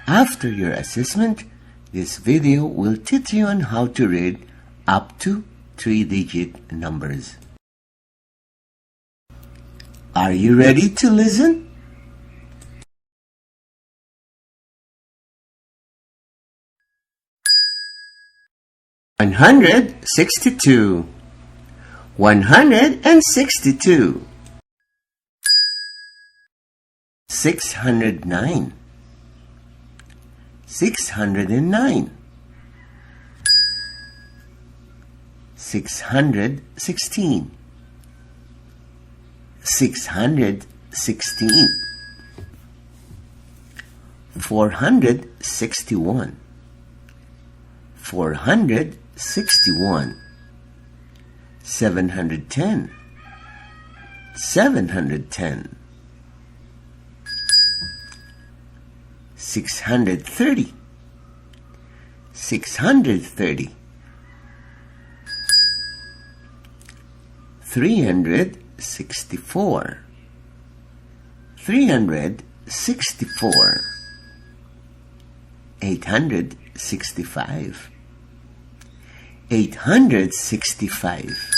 After your assessment, this video will teach you on how to read up to 3-digit numbers. Are you ready to listen? One hundred 62, 162, 609, 609, 616, 616, 461, 461, 710, 710, 630, 630, 364, 364, 865, 865,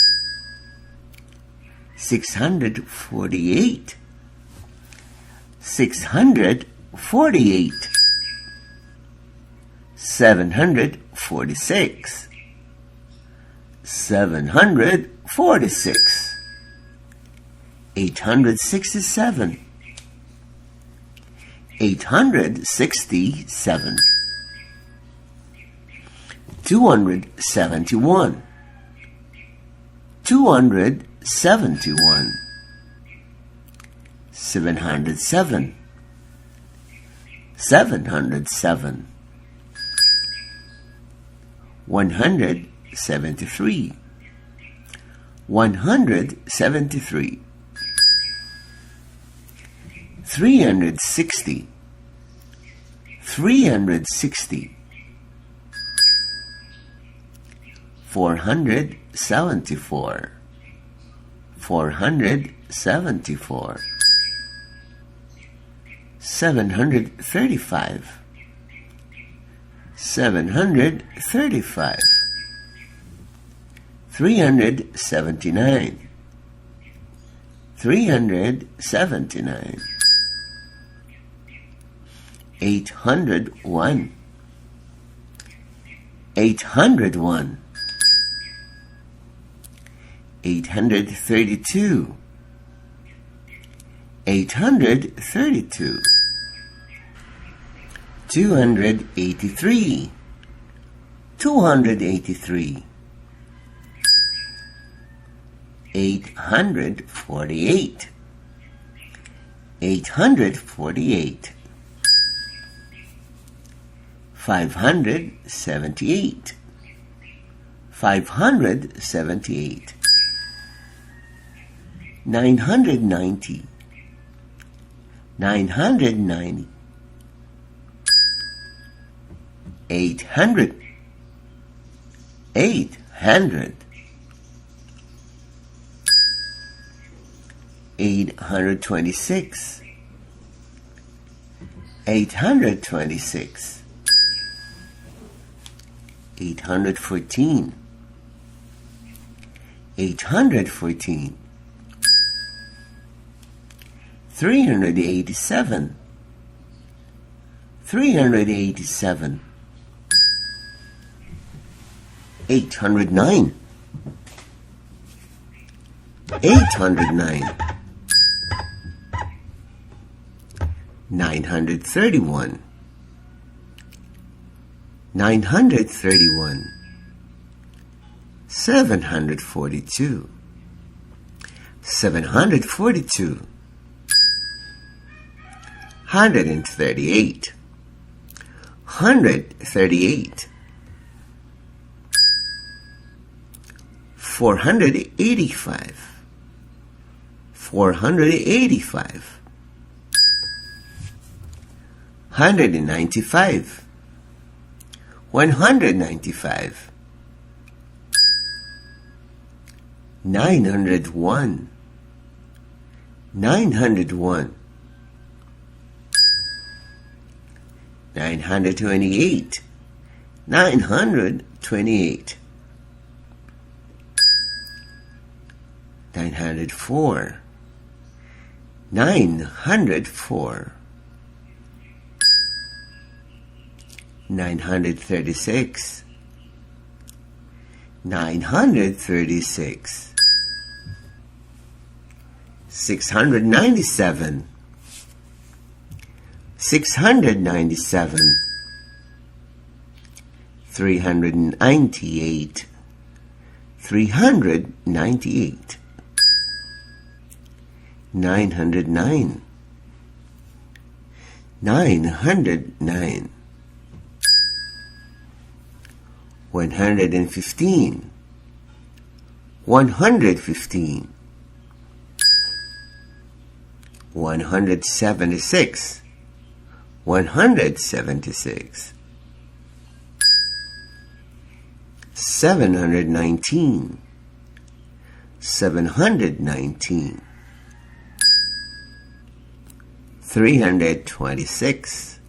648, 648, 746, 746, 867, 867, 271, 271, 707, 707, 173, 173, 360, 360, 474, 474, 735, 735, 379, 379, 801, 801, 832, 832, 283, 283, 848, 848, 578, 578, 990, 990, 800, 800, 826, 826, 814, 814, 387, 387, 809, 809, 931, 931, 742, 742, 138, 138, 485, 485, 195, 195, 901, 901, 928. 928. 904. 904. 936. 936. 697. 697. 398. 398. 909. 909. 115. 115. 176. 176. 719. 719. 326.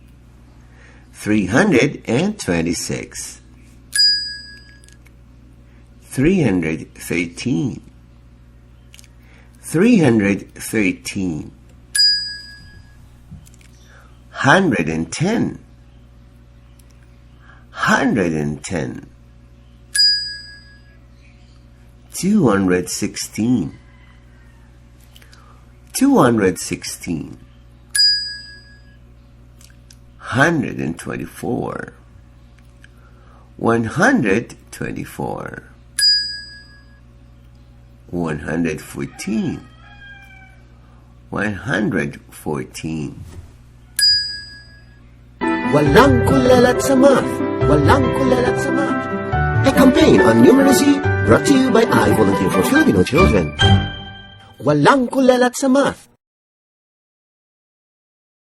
326. 313. 313. 110. 110. 216. 216. 124. 124. 114. 114. Walang kulelat sa math. Walang kulelat sa math. A campaign on numeracy brought to you by I Volunteer for Filipino Children. Walang kulelat sa math.